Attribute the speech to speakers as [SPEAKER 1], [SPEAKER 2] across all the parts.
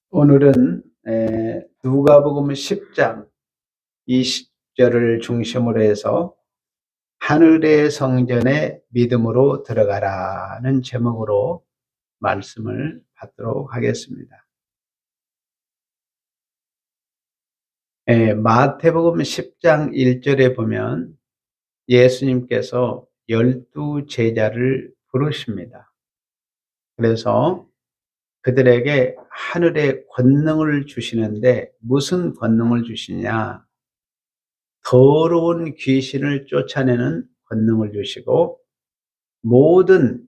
[SPEAKER 1] 오늘은 누가복음 10장 20절을 중심으로 해서 하늘의 성전에 믿음으로 들어가라는 제목으로 말씀을 받도록 하겠습니다. 마태복음 10장 1절에 보면 예수님께서 12 제자를 부르십니다. 그래서 그들에게 하늘의 권능을 주시는데 무슨 권능을 주시냐? 더러운 귀신을 쫓아내는 권능을 주시고 모든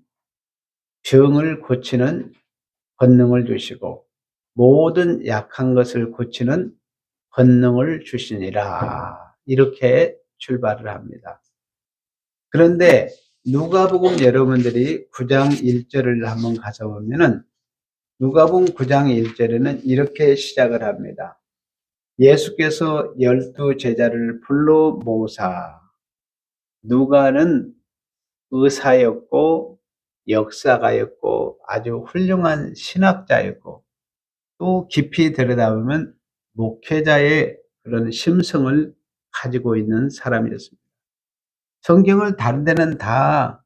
[SPEAKER 1] 병을 고치는 권능을 주시고 모든 약한 것을 고치는 권능을 주시니라. 이렇게 출발을 합니다. 그런데 누가복음 여러분들이 9장 1절을 한번 가서 보면은 누가복음 9장 1절에는 이렇게 시작을 합니다. 예수께서 12 제자를 불러 모으사. 누가는 의사였고 역사가였고 아주 훌륭한 신학자였고 또 깊이 들여다보면 목회자의 그런 심성을 가지고 있는 사람이었습니다. 성경을 다른 데는 다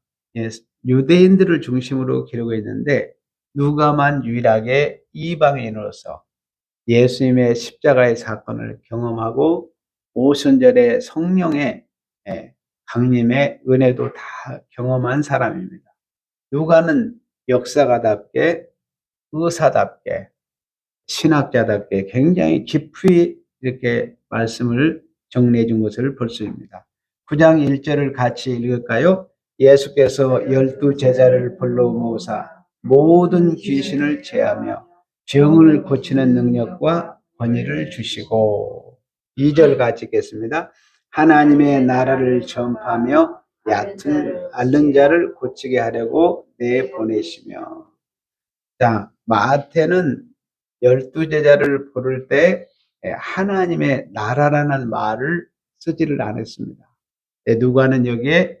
[SPEAKER 1] 유대인들을 중심으로 기록해 있는데 누가만 유일하게 이방인으로서 예수님의 십자가의 사건을 경험하고 오순절의 성령의 강림의 은혜도 다 경험한 사람입니다. 누가는 역사가답게 의사답게 신학자답게 굉장히 깊이 이렇게 말씀을 정리해 준 것을 볼 수 있습니다. 9장 1절을 같이 읽을까요? 예수께서 12 제자를 불러 모으사 모든 귀신을 제하며 병을 고치는 능력과 권위를 주시고 2절 같이 읽겠습니다. 하나님의 나라를 전파하며 얕은 앓는 자를 고치게 하려고 내보내시며. 자, 마태는 12 제자를 부를 때 하나님의 나라라는 말을 쓰지를 않았습니다. 누가는 여기에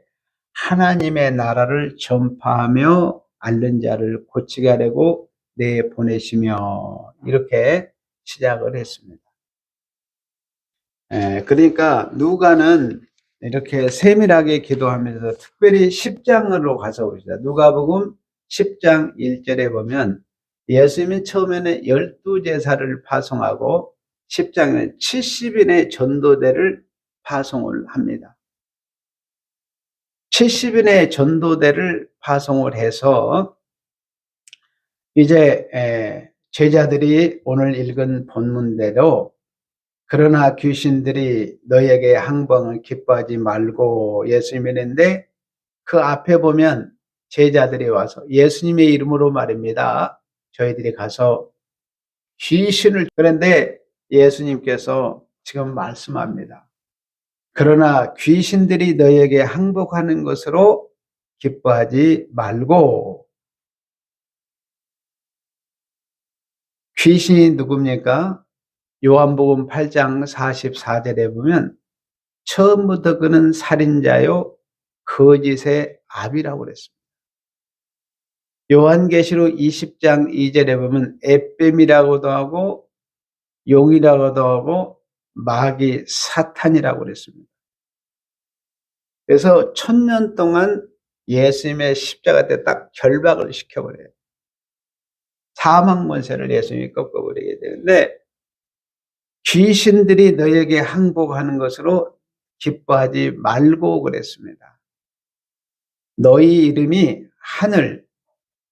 [SPEAKER 1] 하나님의 나라를 전파하며 앓는 자를 고치게 하려고 내보내시며 이렇게 시작을 했습니다. 그러니까 누가는 이렇게 세밀하게 기도하면서 특별히 10장으로 가서 봅시다. 누가복음 10장 1절에 보면 예수님이 처음에는 12 제사를 파송하고 10장에는 70인의 전도대를 파송을 합니다. 70인의 전도대를 파송을 해서 이제 제자들이 오늘 읽은 본문대로 그러나 귀신들이 너에게 항복을 기뻐하지 말고 예수님이 했는데 그 앞에 보면 제자들이 와서 예수님의 이름으로 말입니다. 저희들이 가서 귀신을 그런데 예수님께서 지금 말씀합니다. 그러나 귀신들이 너에게 항복하는 것으로 기뻐하지 말고. 귀신이 누굽니까? 요한복음 8장 44절에 보면 처음부터 그는 살인자요 거짓의 아비라고 그랬습니다. 요한계시록 20장 2절에 보면 에뱀이라고도 하고 용이라고도 하고 마귀 사탄이라고 그랬습니다. 그래서 1000년 동안 예수님의 십자가 때 딱 결박을 시켜버려요. 사망 권세를 예수님이 꺾어버리게 되는데 귀신들이 너에게 항복하는 것으로 기뻐하지 말고 그랬습니다. 너희 이름이 하늘,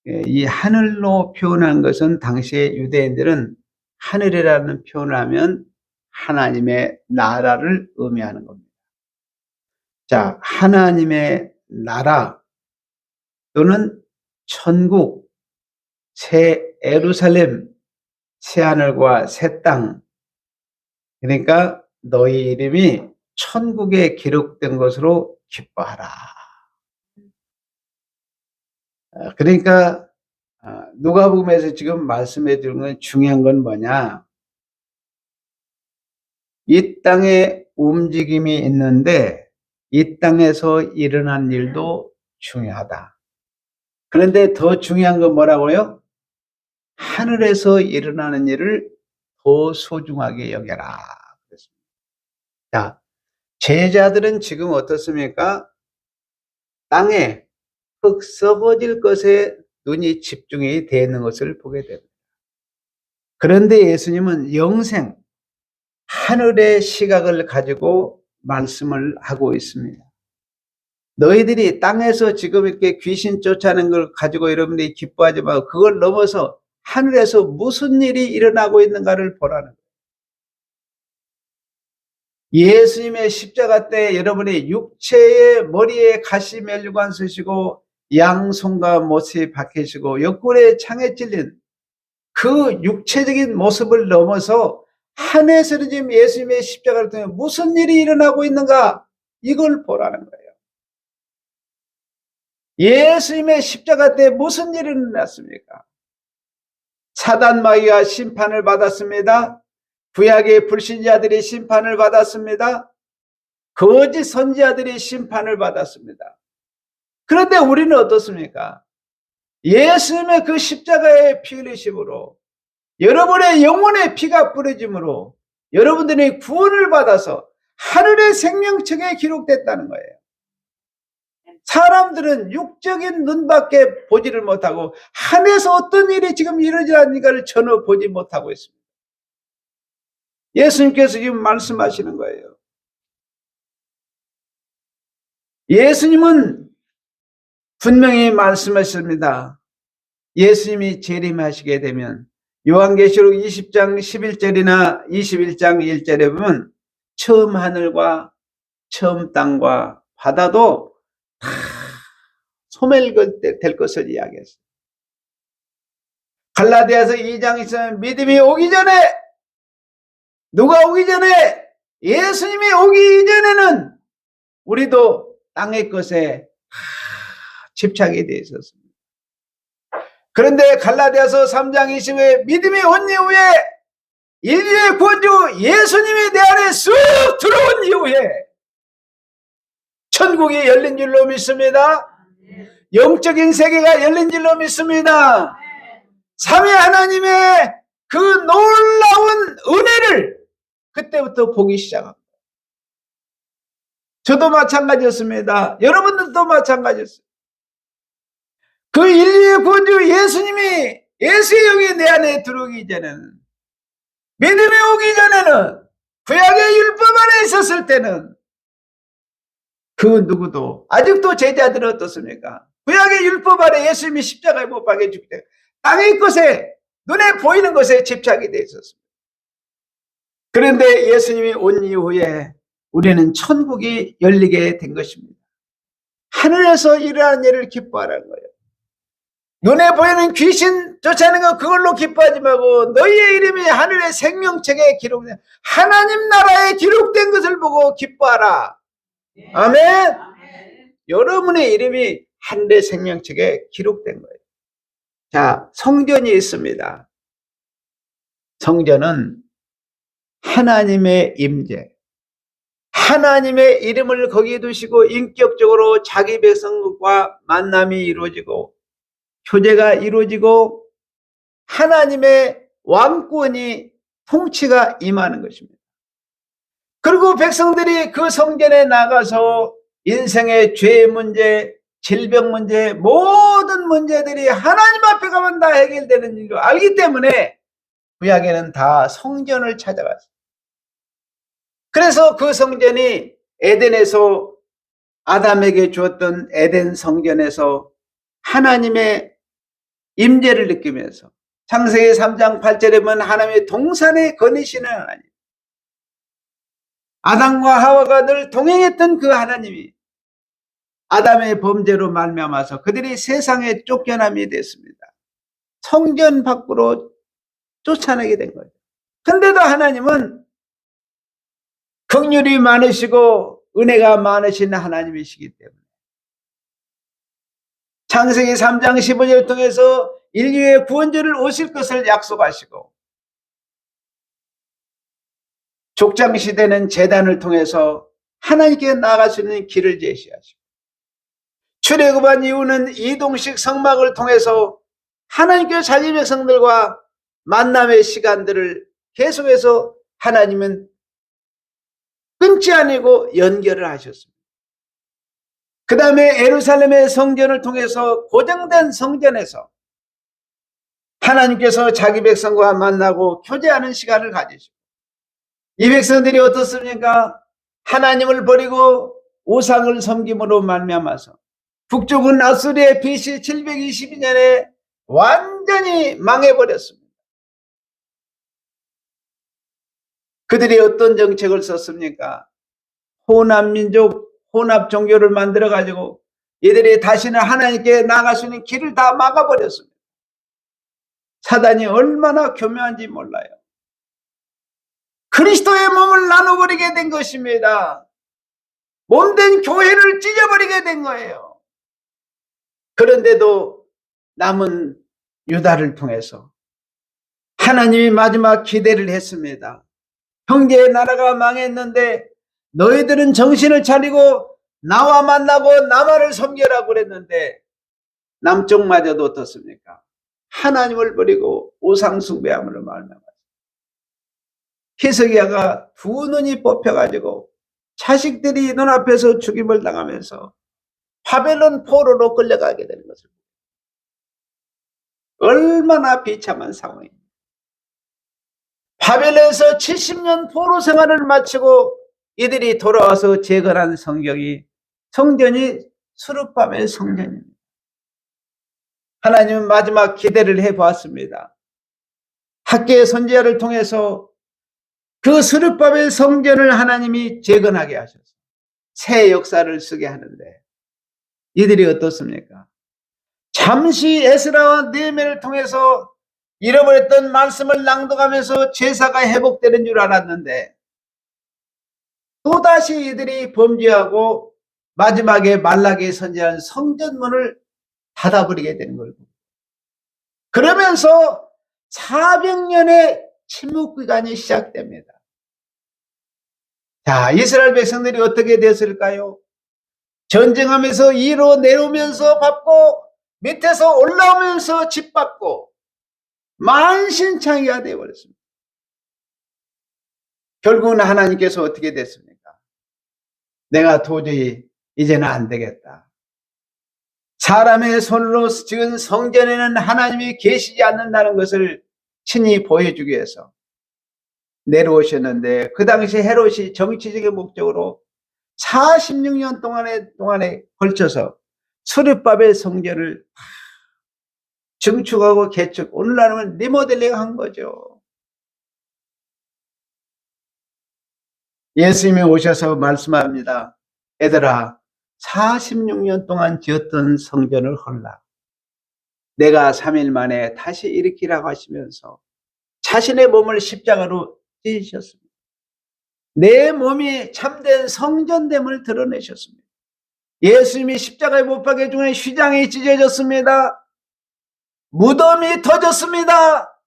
[SPEAKER 1] 이 하늘로 표현한 것은 당시에 유대인들은 하늘이라는 표현을 하면 하나님의 나라를 의미하는 겁니다. 자, 하나님의 나라 또는 천국, 새 예루살렘, 새 하늘과 새 땅. 그러니까 너희 이름이 천국에 기록된 것으로 기뻐하라. 그러니까 누가복음에서 지금 말씀해 주는 건 중요한 건 뭐냐? 이 땅에 움직임이 있는데 이 땅에서 일어난 일도 중요하다. 그런데 더 중요한 건 뭐라고요? 하늘에서 일어나는 일을 더 소중하게 여겨라. 그랬습니다. 자, 제자들은 지금 어떻습니까? 땅에 흙 썩어질 것에 눈이 집중이 되는 것을 보게 됩니다. 그런데 예수님은 영생, 하늘의 시각을 가지고 말씀을 하고 있습니다. 너희들이 땅에서 지금 이렇게 귀신 쫓아내는 걸 가지고 여러분들이 기뻐하지 말고 그걸 넘어서 하늘에서 무슨 일이 일어나고 있는가를 보라는 거예요. 예수님의 십자가 때 여러분이 육체의 머리에 가시 멸류관 쓰시고 양손과 못이 박히시고 옆구리에 창에 찔린 그 육체적인 모습을 넘어서 하늘에서 지금 예수님의 십자가를 통해 무슨 일이 일어나고 있는가 이걸 보라는 거예요. 예수님의 십자가 때 무슨 일이 일어났습니까? 사단 마귀가 심판을 받았습니다. 구약의 불신자들이 심판을 받았습니다. 거짓 선지자들이 심판을 받았습니다. 그런데 우리는 어떻습니까? 예수님의 그 십자가의 피 흘리심으로 여러분의 영혼의 피가 뿌려짐으로 여러분들이 구원을 받아서 하늘의 생명책에 기록됐다는 거예요. 사람들은 육적인 눈밖에 보지를 못하고 하늘에서 어떤 일이 지금 이루어지는가를 전혀 보지 못하고 있습니다. 예수님께서 지금 말씀하시는 거예요. 예수님은 분명히 말씀하셨습니다. 예수님이 재림하시게 되면 요한계시록 20장 11절이나 21장 1절에 보면 처음 하늘과 처음 땅과 바다도 다 소멸될 것을 이야기했어요. 갈라디아서 2장에서는 믿음이 오기 전에 누가 오기 전에 예수님이 오기 이전에는 우리도 땅의 것에 집착이 되어 있었습니다. 그런데 갈라디아서 3장 20에 믿음이 온 이후에 인류의 구원주 예수님이 내 안에 쑥 들어온 이후에 천국이 열린 줄로 믿습니다. 영적인 세계가 열린 줄로 믿습니다. 삼위 하나님의 그 놀라운 은혜를 그때부터 보기 시작합니다. 저도 마찬가지였습니다. 여러분들도 마찬가지였어요. 그 인류의 구원주 예수님이 예수의 영이 내 안에 들어오기 전에는 믿음이 오기 전에는 구약의 율법 안에 있었을 때는 그 누구도 아직도 제자들은 어떻습니까? 구약의 율법 아래 예수님이 십자가에 못 박혀 죽기 때문에 땅의 것에 눈에 보이는 것에 집착이 되어 있었습니다. 그런데 예수님이 온 이후에 우리는 천국이 열리게 된 것입니다. 하늘에서 일어나는 일을 기뻐하라는 거예요. 눈에 보이는 귀신 쫓아내는 거 그걸로 기뻐하지 말고 너희의 이름이 하늘의 생명책에 기록된 하나님 나라에 기록된 것을 보고 기뻐하라. 아멘. 여러분의 이름이 하늘의 생명책에 기록된 거예요. 자, 성전이 있습니다. 성전은 하나님의 임재, 하나님의 이름을 거기에 두시고 인격적으로 자기 백성과 만남이 이루어지고 교제가 이루어지고 하나님의 왕권이 통치가 임하는 것입니다. 그리고 백성들이 그 성전에 나가서 인생의 죄 문제, 질병 문제, 모든 문제들이 하나님 앞에 가면 다 해결되는 줄로 알기 때문에 구약에는 다 성전을 찾아갔어요. 그래서 그 성전이 에덴에서 아담에게 주었던 에덴 성전에서 하나님의 임재를 느끼면서 창세기 3장 8절에 보면 하나님의 동산에 거니시는 하나님, 아담과 하와가 늘 동행했던 그 하나님이 아담의 범죄로 말미암아서 그들이 세상에 쫓겨남이 됐습니다. 성전 밖으로 쫓아내게 된 거죠. 근데도 하나님은 긍휼이 많으시고 은혜가 많으신 하나님이시기 때문에 창세기 3장 15절을 통해서 인류의 구원주를 오실 것을 약속하시고 족장시대는 제단을 통해서 하나님께 나아갈 수 있는 길을 제시하시고 출애굽한 이후는 이동식 성막을 통해서 하나님께서 자기 백성들과 만남의 시간들을 계속해서 하나님은 끊지 아니고 연결을 하셨습니다. 그 다음에 예루살렘의 성전을 통해서 고정된 성전에서 하나님께서 자기 백성과 만나고 교제하는 시간을 가지시고, 이 백성들이 어떻습니까? 하나님을 버리고 우상을 섬김으로 말미암아서 북쪽은 아수리의 BC 722년에 완전히 망해버렸습니다. 그들이 어떤 정책을 썼습니까? 혼합민족, 혼합종교를 만들어가지고 이들이 다시는 하나님께 나아갈 수 있는 길을 다 막아버렸습니다. 사단이 얼마나 교묘한지 몰라요. 그리스도의 몸을 나눠버리게 된 것입니다. 몸된 교회를 찢어버리게 된 거예요. 그런데도 남은 유다를 통해서 하나님이 마지막 기대를 했습니다. 형제의 나라가 망했는데 너희들은 정신을 차리고 나와 만나고 나만을 섬겨라고 그랬는데, 남쪽마저도 어떻습니까? 하나님을 버리고 우상 숭배함으로 말미암아 히스기야가 두 눈이 뽑혀가지고 자식들이 눈앞에서 죽임을 당하면서 바벨론 포로로 끌려가게 되는 것을, 얼마나 비참한 상황입니다. 바벨론에서 70년 포로 생활을 마치고 이들이 돌아와서 재건한 성전이 스룹바벨 성전입니다. 하나님은 마지막 기대를 해보았습니다. 학개의 선지자를 통해서 그 스룹바벨 성전을 하나님이 재건하게 하셔서 새 역사를 쓰게 하는데, 이들이 어떻습니까? 잠시 에스라와 느헤미야를 통해서 잃어버렸던 말씀을 낭독하면서 제사가 회복되는 줄 알았는데, 또다시 이들이 범죄하고 마지막에 말라기 선지자는 성전문을 닫아버리게 되는 거예요. 그러면서 400년의 침묵기간이 시작됩니다. 자, 이스라엘 백성들이 어떻게 됐을까요? 전쟁하면서 위로 내려오면서 밟고 밑에서 올라오면서 짓밟고 만신창이가 되어버렸습니다. 결국은 하나님께서 어떻게 됐습니까? 내가 도저히 이제는 안 되겠다. 사람의 손으로 지은 성전에는 하나님이 계시지 않는다는 것을 친히 보여주기 위해서 내려오셨는데, 그 당시 헤롯이 정치적인 목적으로 46년 동안에 걸쳐서 스룹바벨 성전을 증축하고 개축, 오늘날은 리모델링 한 거죠. 예수님이 오셔서 말씀합니다. 얘들아, 46년 동안 지었던 성전을 헐라. 내가 3일 만에 다시 일으키라고 하시면서 자신의 몸을 십자가로 찢으셨습니다. 내 몸이 참된 성전됨을 드러내셨습니다. 예수님이 십자가에 못 박혀 중에 휘장이 찢어졌습니다. 무덤이 터졌습니다.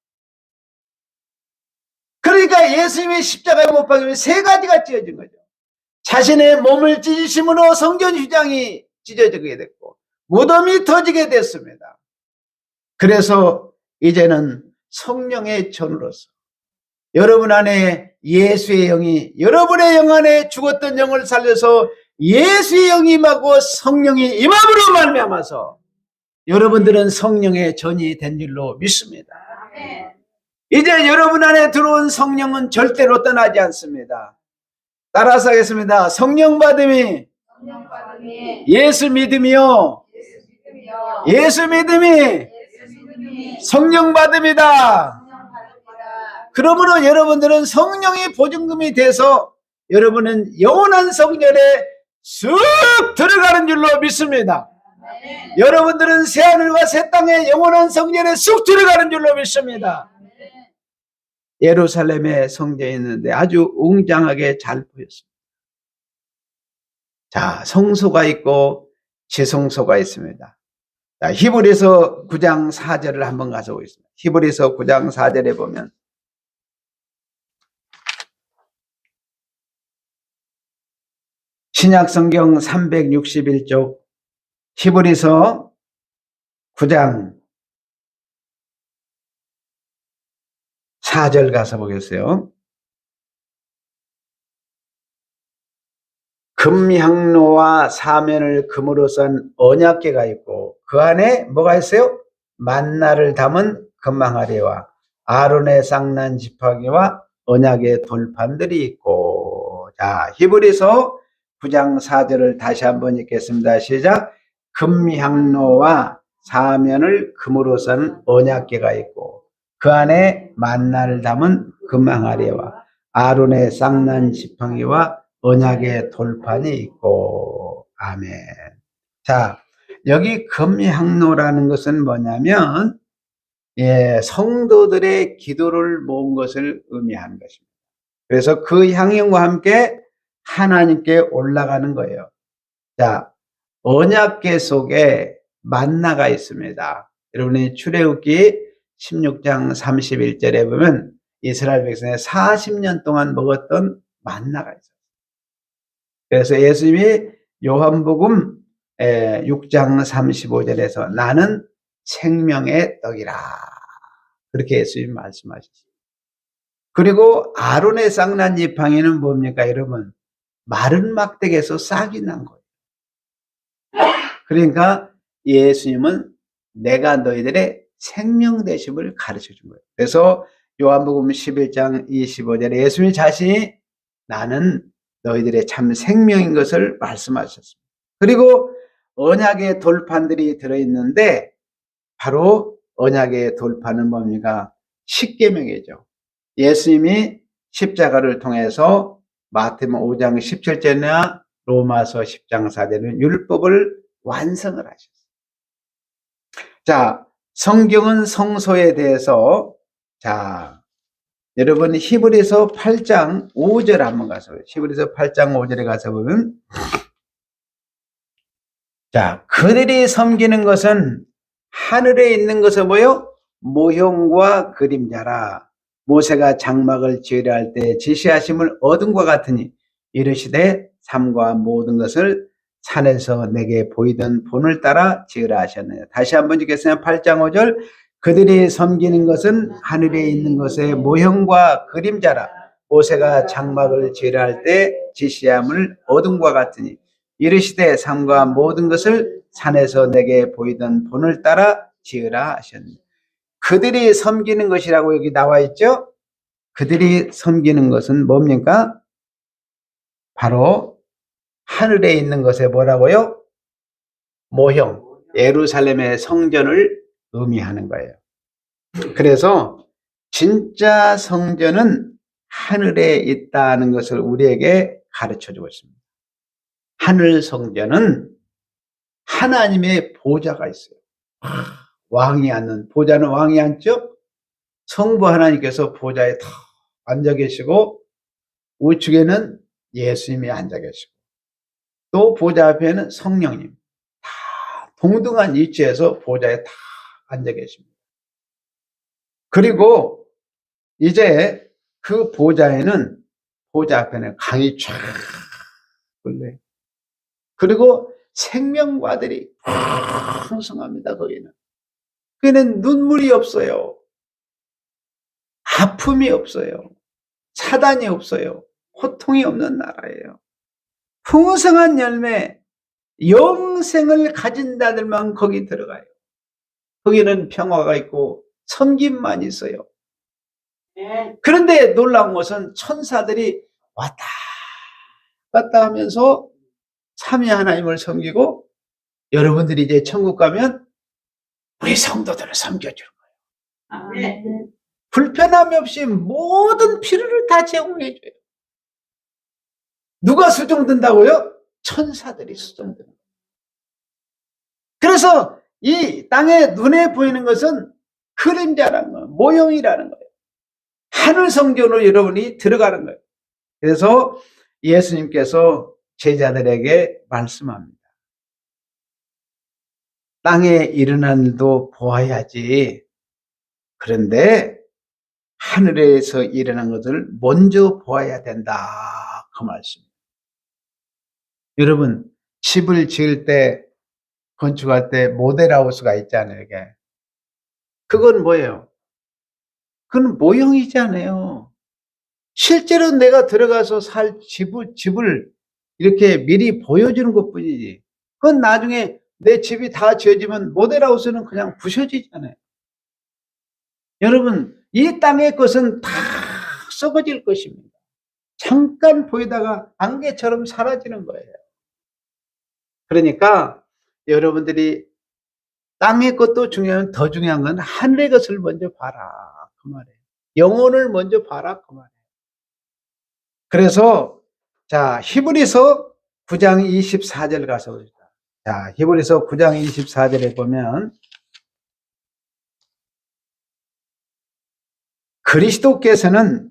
[SPEAKER 1] 그러니까 예수님이 십자가에 못 박히면 세 가지가 찢어진 거죠. 자신의 몸을 찢으심으로 성전 휘장이 찢어지게 됐고 무덤이 터지게 됐습니다. 그래서 이제는 성령의 전으로서 여러분 안에 예수의 영이, 여러분의 영 안에 죽었던 영을 살려서 예수의 영이 임하고 성령이 임함으로 말미암아서 여러분들은 성령의 전이 된 줄로 믿습니다. 이제 여러분 안에 들어온 성령은 절대로 떠나지 않습니다. 따라서 하겠습니다. 성령 받음이 예수 믿음이요, 예수 믿음이 성령 받음이다. 그러므로 여러분들은 성령이 보증금이 돼서 여러분은 영원한 성전에 쑥 들어가는 줄로 믿습니다. 여러분들은 새하늘과 새 땅의 영원한 성전에 쑥 들어가는 줄로 믿습니다. 예루살렘에 성전이 있는데 아주 웅장하게 잘 보였습니다. 자, 성소가 있고 지성소가 있습니다. 자, 히브리서 9장 4절을 한번 가서 보겠습니다. 히브리서 9장 4절에 보면 신약성경 361쪽 히브리서 9장 4절 가서 보겠어요. 금향로와 사면을 금으로 썬 언약궤가 있고 그 안에 뭐가 있어요? 만나를 담은 금항아리와 아론의 쌍난 지팡이와 언약의 돌판들이 있고. 자, 히브리서 9장 4절을 다시 한번 읽겠습니다. 시작. 금향로와 사면을 금으로 썬 언약궤가 있고 그 안에 만나를 담은 금항아리와 아론의 쌍난 지팡이와 언약의 돌판이 있고. 아멘. 자, 여기 금향로라는 것은 뭐냐면 성도들의 기도를 모은 것을 의미하는 것입니다. 그래서 그 향연과 함께 하나님께 올라가는 거예요. 자, 언약궤 속에 만나가 있습니다. 여러분이 출애굽기 16장 31절에 보면 이스라엘 백성의 40년 동안 먹었던 만나가 있어요. 그래서 예수님이 요한복음 6장 35절에서 나는 생명의 떡이라 그렇게 예수님이 말씀하셨어요. 그리고 아론의 쌍난 지팡이는 뭡니까 여러분? 마른 막대기에서 싹이 난 거예요. 그러니까 예수님은 내가 너희들의 생명 되심을 가르쳐 준 거예요. 그래서 요한복음 11장 25절에 예수님 자신이 나는 너희들의 참 생명인 것을 말씀하셨습니다. 그리고 언약의 돌판들이 들어있는데 바로 언약의 돌판은 뭡니까? 십계명이죠. 예수님이 십자가를 통해서 마태복음 5장 17절이나 로마서 10장 4절은 율법을 완성을 하셨어요. 자, 성경은 성소에 대해서 여러분 히브리서 8장 5절 한번 가서 히브리서 8장 5절에 가서 보면 그들이 섬기는 것은 하늘에 있는 것을 뭐요? 모형과 그림자라. 모세가 장막을 지으려 할 때 지시하심을 얻음과 같으니 이르시되 삶과 모든 것을 산에서 내게 보이던 본을 따라 지으라 하셨느냐. 다시 한번 읽겠습니다. 8장 5절 그들이 섬기는 것은 하늘에 있는 것의 모형과 그림자라. 모세가 장막을 지으려 할 때 지시함을 얻음과 같으니 이르시되 삶과 모든 것을 산에서 내게 보이던 본을 따라 지으라 하셨느냐. 그들이 섬기는 것이라고 여기 나와 있죠. 그들이 섬기는 것은 뭡니까? 바로 하늘에 있는 것에 뭐라고요? 모형, 예루살렘의 성전을 의미하는 거예요. 그래서 진짜 성전은 하늘에 있다는 것을 우리에게 가르쳐주고 있습니다. 하늘 성전은 하나님의 보좌가 있어요. 왕이 앉는, 보좌는 왕이 앉죠? 성부 하나님께서 보좌에 탁 앉아 계시고 우측에는 예수님이 앉아 계시고 또 보좌 앞에는 성령님 다 동등한 위치에서 보좌에 다 앉아 계십니다. 그리고 이제 그 보좌에는 보좌 앞에는 강이 쫙 흘러요. 그리고 생명과들이 풍성합니다. 거기는 눈물이 없어요. 아픔이 없어요. 사단이 없어요. 고통이 없는 나라예요. 풍성한 열매, 영생을 가진 자들만 거기 들어가요. 거기는 평화가 있고 섬김만 있어요. 그런데 놀라운 것은 천사들이 왔다 갔다 하면서 삼위 하나님을 섬기고 여러분들이 이제 천국 가면 우리 성도들을 섬겨주는 거예요. 불편함이 없이 모든 필요를 다 제공해줘요. 누가 수종든다고요? 천사들이 수종드는 거예요. 그래서 이 땅에 눈에 보이는 것은 그림자라는 거예요. 모형이라는 거예요. 하늘 성전으로 여러분이 들어가는 거예요. 그래서 예수님께서 제자들에게 말씀합니다. 땅에 일어난 일도 보아야지. 그런데 하늘에서 일어난 것을 먼저 보아야 된다. 그 말씀. 여러분, 집을 지을 때 건축할 때 모델하우스가 있잖아요, 이게. 그건 뭐예요? 그건 모형이잖아요. 실제로 내가 들어가서 살 집을 이렇게 미리 보여주는 것 뿐이지. 그건 나중에 내 집이 다 지어지면 모델하우스는 그냥 부셔지잖아요. 여러분, 이 땅의 것은 다 썩어질 것입니다. 잠깐 보이다가 안개처럼 사라지는 거예요. 그러니까 여러분들이 땅의 것도 중요하면 더 중요한 건 하늘의 것을 먼저 봐라. 그 말이에요. 영혼을 먼저 봐라. 그 말이에요. 그래서 자, 히브리서 9장 24절 가서 봅시다. 자, 히브리서 9장 24절에 보면 그리스도께서는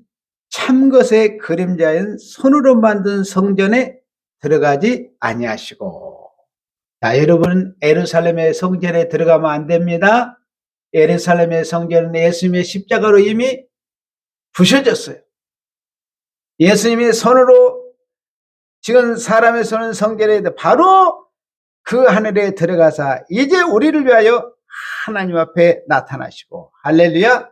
[SPEAKER 1] 참것의 그림자인 손으로 만든 성전에 들어가지 아니하시고. 자, 여러분 예루살렘의 성전에 들어가면 안 됩니다. 예루살렘의 성전은 예수님의 십자가로 이미 부셔졌어요. 예수님이 손으로 지금 사람의 손은 성전에 바로 그 하늘에 들어가사 이제 우리를 위하여 하나님 앞에 나타나시고. 할렐루야.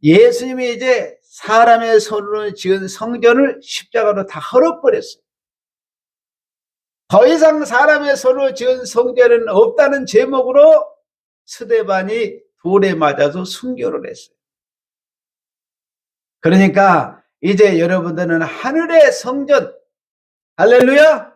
[SPEAKER 1] 예수님이 이제 사람의 손으로 지은 성전을 십자가로 다 헐어버렸어요. 더 이상 사람의 손으로 지은 성전은 없다는 제목으로 스데반이 돌에 맞아서 순교를 했어요. 그러니까 이제 여러분들은 하늘의 성전, 할렐루야.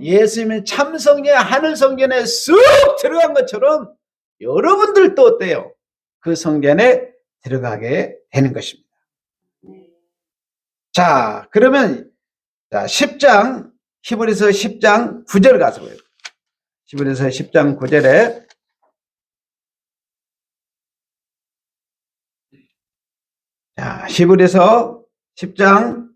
[SPEAKER 1] 예수님은 참 성전, 하늘 성전에 쑥 들어간 것처럼 여러분들도 어때요? 그 성전에 들어가게 되는 것입니다. 자, 그러면 자, 10장 히브리서 10장 9절 가서 보여요. 히브리서 10장 9절에 자, 히브리서 10장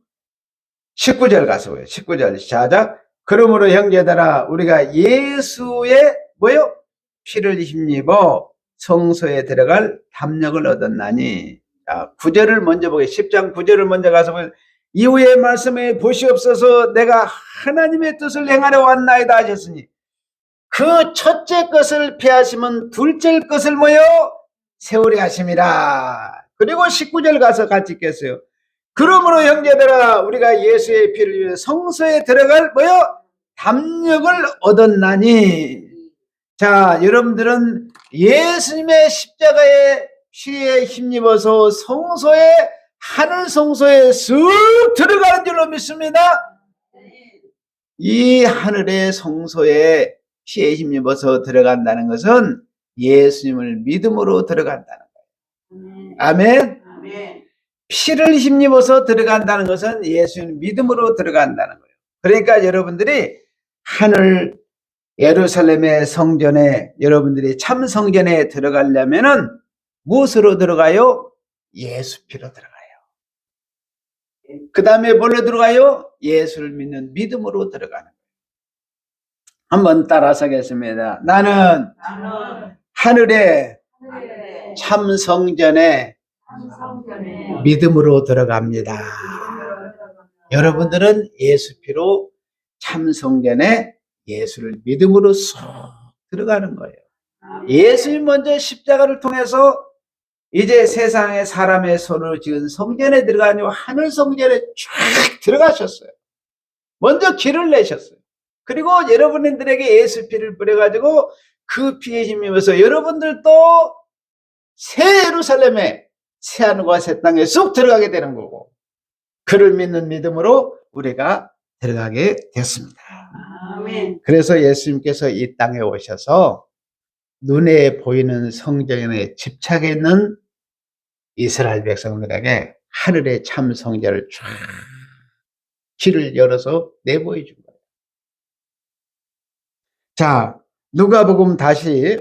[SPEAKER 1] 19절 가서 보여요. 19절 시작. 그러므로 형제들아 우리가 예수의 뭐요? 피를 힘입어 성소에 들어갈 담력을 얻었나니. 자, 9절을 먼저 보게. 10장 9절을 먼저 가서 보여요. 이후의 말씀에 보시옵소서 내가 하나님의 뜻을 행하려 왔나이다 하셨으니 그 첫째 것을 폐하시면 둘째 것을 뭐요? 세우려 하심이라. 그리고 19절 가서 같이 읽겠어요. 그러므로 형제들아 우리가 예수의 피를 위해 성소에 들어갈 뭐요? 담력을 얻었나니. 자, 여러분들은 예수님의 십자가의 피에 힘입어서 성소에 하늘 성소에 쑥 들어가는 줄로 믿습니다. 이 하늘의 성소에 피에 힘입어서 들어간다는 것은 예수님을 믿음으로 들어간다는 거예요. 아멘. 피를 힘입어서 들어간다는 것은 예수님 믿음으로 들어간다는 거예요. 그러니까 여러분들이 하늘 예루살렘의 성전에 여러분들이 참 성전에 들어가려면은 무엇으로 들어가요? 예수 피로 들어가요. 그 다음에 뭘로 들어가요? 예수를 믿는 믿음으로 들어가는 거예요. 한번 따라서 하겠습니다. 나는 하늘의 참 성전에 믿음으로 들어갑니다. 여러분들은 예수 피로 참 성전에 예수를 믿음으로 쏙 들어가는 거예요. 예수님 먼저 십자가를 통해서 이제 세상에 사람의 손으로 지은 성전에 들어가니 하늘 성전에 쫙 들어가셨어요. 먼저 길을 내셨어요. 그리고 여러분들에게 예수 피를 뿌려가지고 그 피에 힘입어서 여러분들도 새 예루살렘에 새 하늘과 새 땅에 쑥 들어가게 되는 거고, 그를 믿는 믿음으로 우리가 들어가게 됐습니다. 아멘. 그래서 예수님께서 이 땅에 오셔서 눈에 보이는 성전에 집착해 있는 이스라엘 백성들에게 하늘의 참 성전을 쫙 길을 열어서 내보여 준 거예요. 자, 누가복음 다시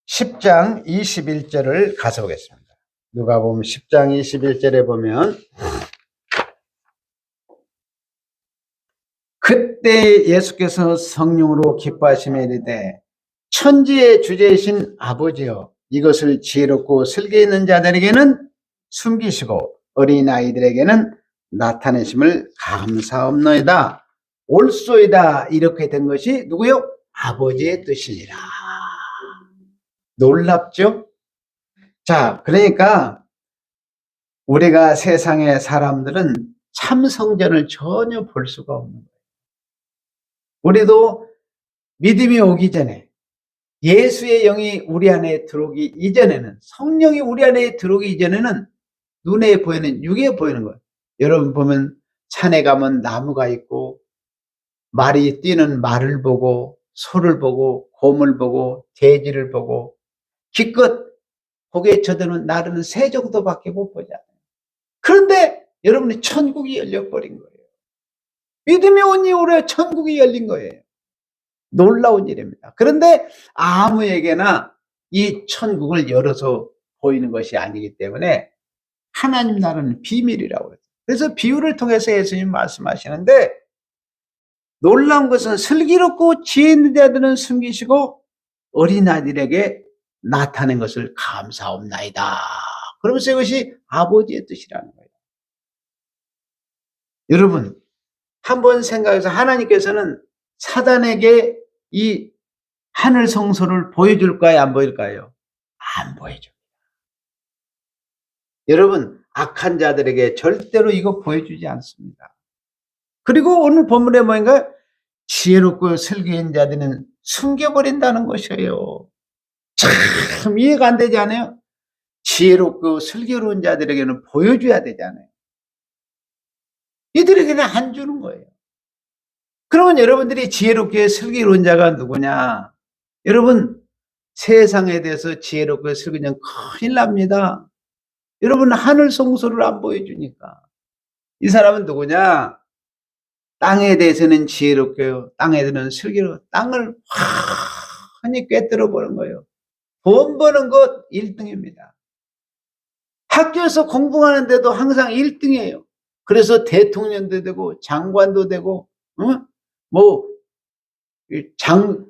[SPEAKER 1] 10장 21절을 가서 보겠습니다. 누가복음 10장 21절에 보면 그때 예수께서 성령으로 기뻐하시며 이르되 천지의 주제이신 아버지여 이것을 지혜롭고 슬기 있는 자들에게는 숨기시고 어린아이들에게는 나타내심을 감사옵나이다. 옳소이다. 이렇게 된 것이 누구요? 아버지의 뜻이니라. 놀랍죠? 자, 그러니까 우리가 세상의 사람들은 참 성전을 전혀 볼 수가 없는 거예요. 우리도 믿음이 오기 전에, 예수의 영이 우리 안에 들어오기 이전에는, 성령이 우리 안에 들어오기 이전에는 눈에 보이는, 육에 보이는 거예요. 여러분 보면 산에 가면 나무가 있고 말이 뛰는 말을 보고 소를 보고 곰을 보고 돼지를 보고 기껏 고개 쳐드는 나르는 새 정도밖에 못 보잖아요. 그런데 여러분이 천국이 열려버린 거예요. 믿음이 온 이후로 천국이 열린 거예요. 놀라운 일입니다. 그런데 아무에게나 이 천국을 열어서 보이는 것이 아니기 때문에 하나님 나라는 비밀이라고 해요. 그래서 비유를 통해서 예수님 말씀하시는데, 놀라운 것은 슬기롭고 지혜 있는 자들은 숨기시고 어린아이들에게 나타낸 것을 감사옵나이다. 그러면서 이것이 아버지의 뜻이라는 거예요. 여러분, 한번 생각해서 하나님께서는 사단에게 이 하늘 성소를 보여줄까요? 안 보일까요? 안 보여줍니다. 여러분, 악한 자들에게 절대로 이거 보여주지 않습니다. 그리고 오늘 본문에 뭐인가? 지혜롭고 슬기인 자들은 숨겨버린다는 것이에요. 참 이해가 안 되지 않아요? 지혜롭고 슬기로운 자들에게는 보여줘야 되잖아요. 이들에게는 안 주는 거예요. 그러면 여러분들이 지혜롭게 슬기로운 자가 누구냐? 여러분, 세상에 대해서 지혜롭고 슬기는 큰일 납니다. 여러분, 하늘 성소를 안 보여주니까. 이 사람은 누구냐? 땅에 대해서는 지혜롭고요, 땅에 대해서는 슬기로 땅을 환히 꿰뚫어 보는 거예요. 돈 버는 것 1등입니다. 학교에서 공부하는데도 항상 1등이에요. 그래서 대통령도 되고 장관도 되고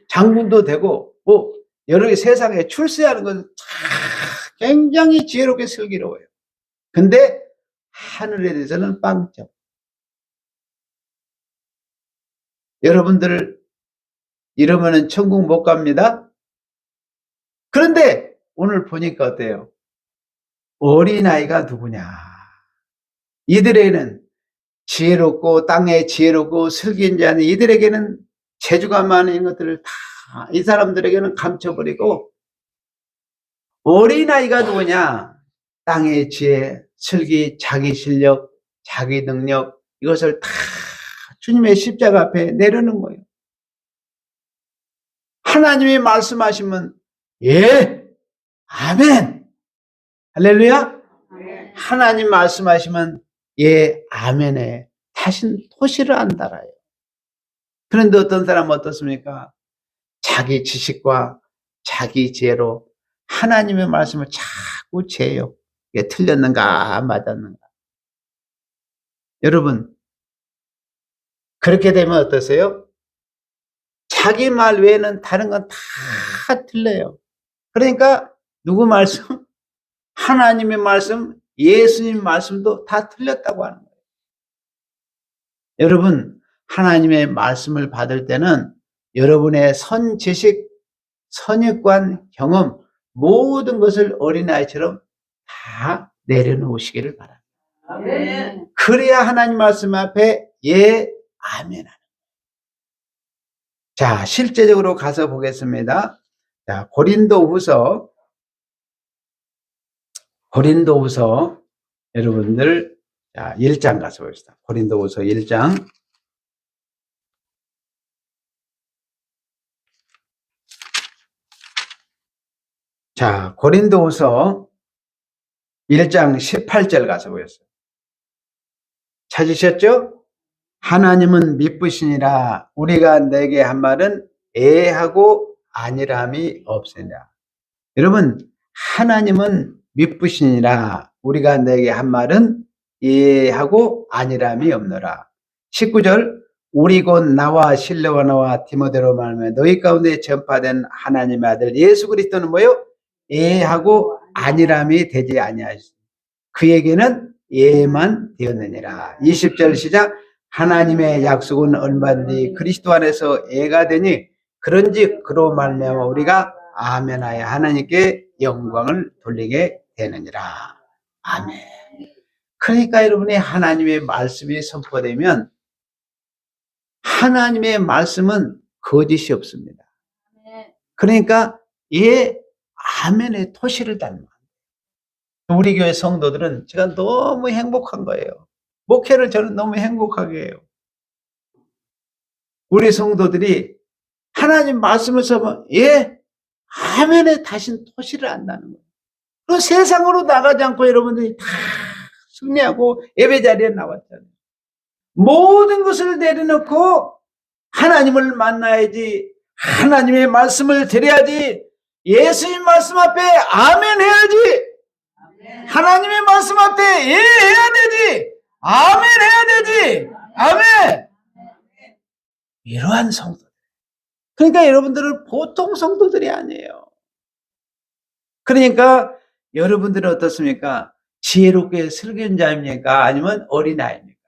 [SPEAKER 1] 장군도 되고 여러 개 세상에 출세하는 건 굉장히 지혜롭게 슬기로워요. 근데 하늘에 대해서는 빵점. 여러분들 이러면은 천국 못 갑니다. 그런데 오늘 보니까 어때요? 어린아이가 누구냐? 이들에게는 지혜롭고 땅에 지혜롭고 슬기인 자는 이들에게는 재주가 많은 것들을 다 이 사람들에게는 감춰버리고, 어린아이가 누구냐? 땅의 지혜, 슬기, 자기 실력, 자기 능력, 이것을 다 주님의 십자가 앞에 내려놓는 거예요. 하나님이 말씀하시면 예, 아멘, 할렐루야. 하나님 말씀하시면 예, 아멘에 다신 토시를 안 달아요. 그런데 어떤 사람은 어떻습니까? 자기 지식과 자기 지혜로 하나님의 말씀을 자꾸 재요. 이게 틀렸는가 맞았는가. 여러분, 그렇게 되면 어떠세요? 자기 말 외에는 다른 건 다 틀려요. 그러니까 누구 말씀? 하나님의 말씀, 예수님 말씀도 다 틀렸다고 하는 거예요. 여러분, 하나님의 말씀을 받을 때는 여러분의 선지식, 선입관, 경험 모든 것을 어린아이처럼 다 내려놓으시기를 바랍니다. 아멘. 그래야 하나님 말씀 앞에 예, 아멘 하는 거예요. 자, 실제적으로 가서 보겠습니다. 자, 고린도후서 여러분들, 자, 1장 가서 봅시다. 고린도후서 1장. 자, 고린도후서 1장 18절 가서 보겠어요. 찾으셨죠? 하나님은 미쁘시니라 우리가 내게 한 말은 애하고 아니람이 없으니라. 여러분, 하나님은 미쁘시니라 우리가 내게 한 말은 애하고 아니람이 없노라. 19절 우리 곧 나와 실레와나와 디모데로 말하며 너희 가운데 전파된 하나님의 아들 예수 그리스도는 뭐요? 애하고 아니람이 되지 아니하시니 그에게는 예만 되었느니라. 20절 시작. 하나님의 약속은 얼마든지 그리스도 안에서 애가 되니 그런즉 그로 말미암아 우리가 아멘하여 하나님께 영광을 돌리게 되느니라. 아멘. 그러니까 여러분이 하나님의 말씀이 선포되면 하나님의 말씀은 거짓이 없습니다. 그러니까 예, 아멘의 토시를 닮아. 우리 교회 성도들은 제가 너무 행복한 거예요. 목회를 저는 너무 행복하게 해요. 우리 성도들이 하나님 말씀을 써보면 예, 아멘에 다신 토시를 안다는 거예요. 그 세상으로 나가지 않고 여러분들이 다 승리하고 예배 자리에 나왔잖아요. 모든 것을 내려놓고 하나님을 만나야지, 하나님의 말씀을 드려야지, 예수님 말씀 앞에 아멘 해야지, 하나님의 말씀 앞에 예 해야 되지, 아멘 해야 되지, 아멘. 이러한 성도들. 그러니까 여러분들은 보통 성도들이 아니에요. 그러니까 여러분들은 어떻습니까? 지혜롭게 슬기자입니까? 아니면 어린아이입니까?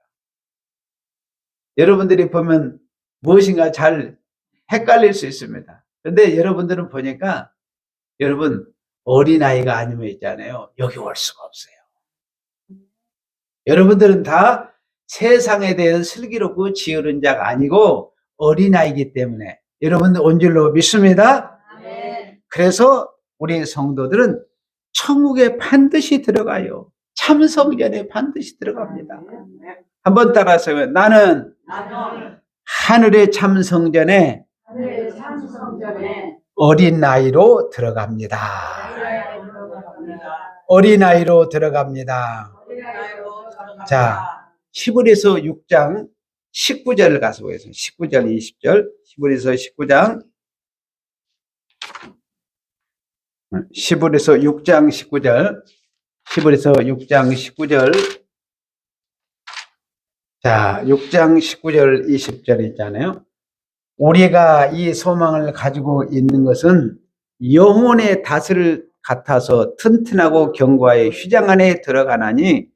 [SPEAKER 1] 여러분들이 보면 무엇인가 잘 헷갈릴 수 있습니다. 그런데 여러분들은 보니까 여러분 어린아이가 아니면 있잖아요. 여기 올 수가 없어요. 여러분들은 다 세상에 대한 슬기롭고 지혜로운 자가 아니고 어린아이기 때문에 여러분들 온 줄로 믿습니다. 그래서 우리 성도들은 천국에 반드시 들어가요. 참성전에 반드시 들어갑니다. 한번 따라하세요. 나는 하늘의 참성전에 어린아이로 들어갑니다. 어린아이로 들어갑니다. 자, 히브리서 6장 19절을 가서 보겠습니다. 19절, 20절. 히브리서 19장. 히브리서 6장 19절. 히브리서 6장 19절. 자, 6장 19절, 20절 있잖아요. 우리가 이 소망을 가지고 있는 것은 영혼의 다스를 같아서 튼튼하고 견고하여 휘장 안에 들어가나니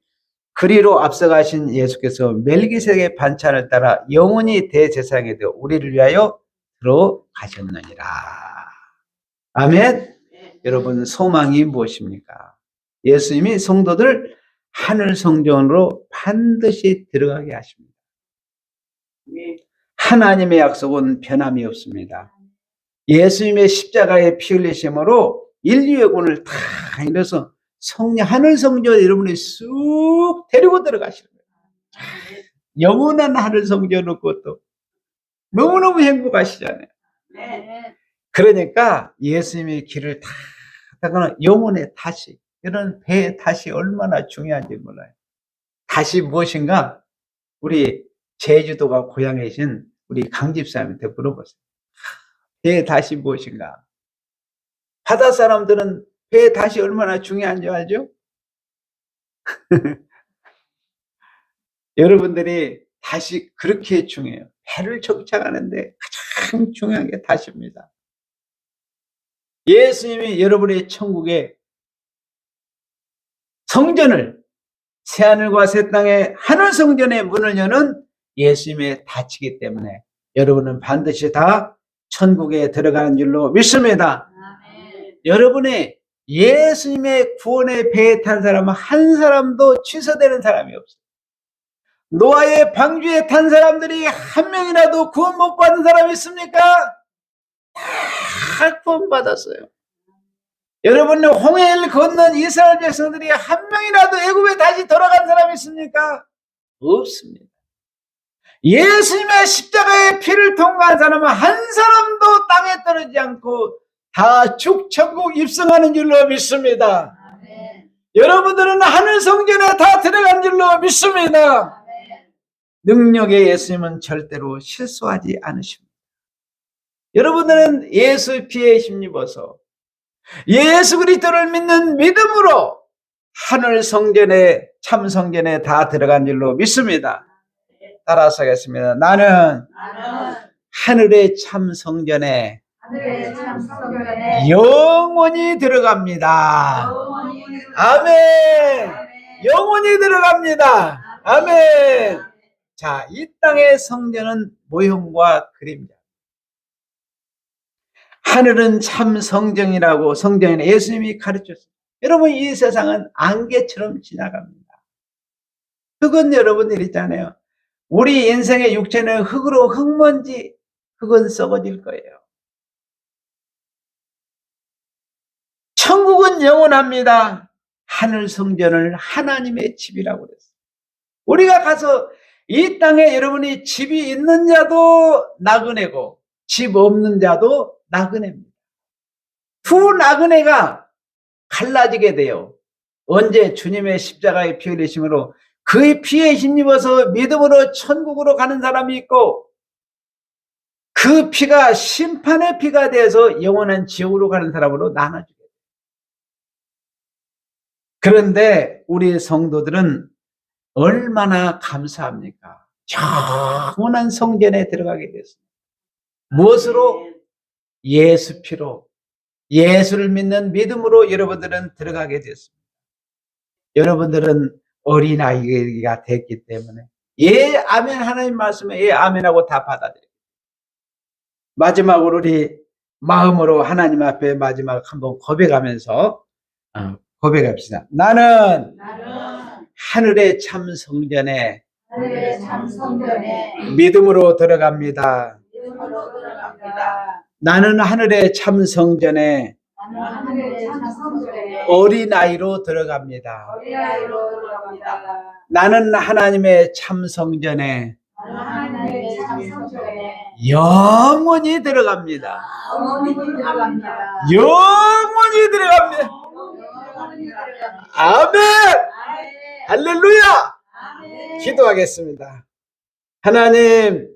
[SPEAKER 1] 그리로 앞서가신 예수께서 멜기세덱의 반찬을 따라 영원히 대제사장이 되어 우리를 위하여 들어가셨느니라. 아멘. 여러분 소망이 무엇입니까? 예수님이 성도들 하늘 성전으로 반드시 들어가게 하십니다. 하나님의 약속은 변함이 없습니다. 예수님의 십자가의 피 흘리심으로 인류의 구원을 다 이뤄서 하늘 성전에 여러분이 쑥 데리고 들어가시는 거예요. 영원한 하늘 성전으로 그것도 너무너무 행복하시잖아요. 그러니까 예수님의 길을 다 가다가 영혼의 다시, 이런 배의 다시 얼마나 중요한지 몰라요. 다시 무엇인가? 우리 제주도가 고향이신 우리 강 집사님한테 물어보세요. 배의 다시 무엇인가? 바다 사람들은 배의 다시 얼마나 중요한지 알죠? 여러분들이 다시 그렇게 중요해요. 배를 정착하는데 가장 중요한 게 다시입니다. 예수님이 여러분의 천국의 성전을, 새하늘과 새 땅의 하늘 성전의 문을 여는 예수님의 다치기 때문에 여러분은 반드시 다 천국에 들어가는 줄로 믿습니다. 여러분의 예수님의 구원의 배에 탄 사람은 한 사람도 취소되는 사람이 없어요. 노아의 방주에 탄 사람들이 한 명이라도 구원 못 받은 사람이 있습니까? 다 구원 받았어요. 여러분 홍해를 건넌 이스라엘 백성들이 한 명이라도 애굽에 다시 돌아간 사람이 있습니까? 없습니다. 예수님의 십자가의 피를 통과한 사람은 한 사람도 땅에 떨어지지 않고 다 죽천국 입성하는 줄로 믿습니다. 여러분들은 하늘 성전에 다 들어간 줄로 믿습니다. 능력의 예수님은 절대로 실수하지 않으십니다. 여러분들은 예수 피에 힘입어서 예수 그리스도를 믿는 믿음으로 하늘 성전에, 참 성전에 다 들어간 줄로 믿습니다. 따라서 하겠습니다. 나는 하늘의 참 성전에 영원히 들어갑니다. 아멘. 영원히 들어갑니다. 아멘. 자, 이 땅의 성전은 모형과 그림자. 하늘은 참 성정이라고 성경에는 예수님이 가르쳤어요. 여러분, 이 세상은 안개처럼 지나갑니다. 흙은 여러분들 있잖아요. 우리 인생의 육체는 흙으로 흙먼지, 흙은 썩어질 거예요. 천국은 영원합니다. 하늘 성전을 하나님의 집이라고 그랬어요. 우리가 가서 이 땅에 여러분이 집이 있는 자도 나그네고 집 없는 자도 나그네입니다. 두 나그네가 갈라지게 돼요. 언제? 주님의 십자가의 피 흘리심으로 그의 피에 힘입어서 믿음으로 천국으로 가는 사람이 있고, 그 피가 심판의 피가 되어서 영원한 지옥으로 가는 사람으로 나눠지게 돼요. 그런데 우리 성도들은 얼마나 감사합니까? 영원한 성전에 들어가게 됐습니다. 무엇으로? 예수 피로, 예수를 믿는 믿음으로 여러분들은 들어가게 됐습니다. 여러분들은 어린아이가 됐기 때문에 예 아멘, 하나님 말씀에 예 아멘하고 다 받아들여요. 마지막으로 우리 마음으로 하나님 앞에 마지막 한번 고백하면서 고백합시다. 나는 하늘의 참 성전에 믿음으로 들어갑니다. 나는 하늘의 참 성전에 어린아이로 들어갑니다. 나는 하나님의 참 성전에 영원히 들어갑니다. 영원히 들어갑니다. 아멘! 할렐루야! 기도하겠습니다. 하나님,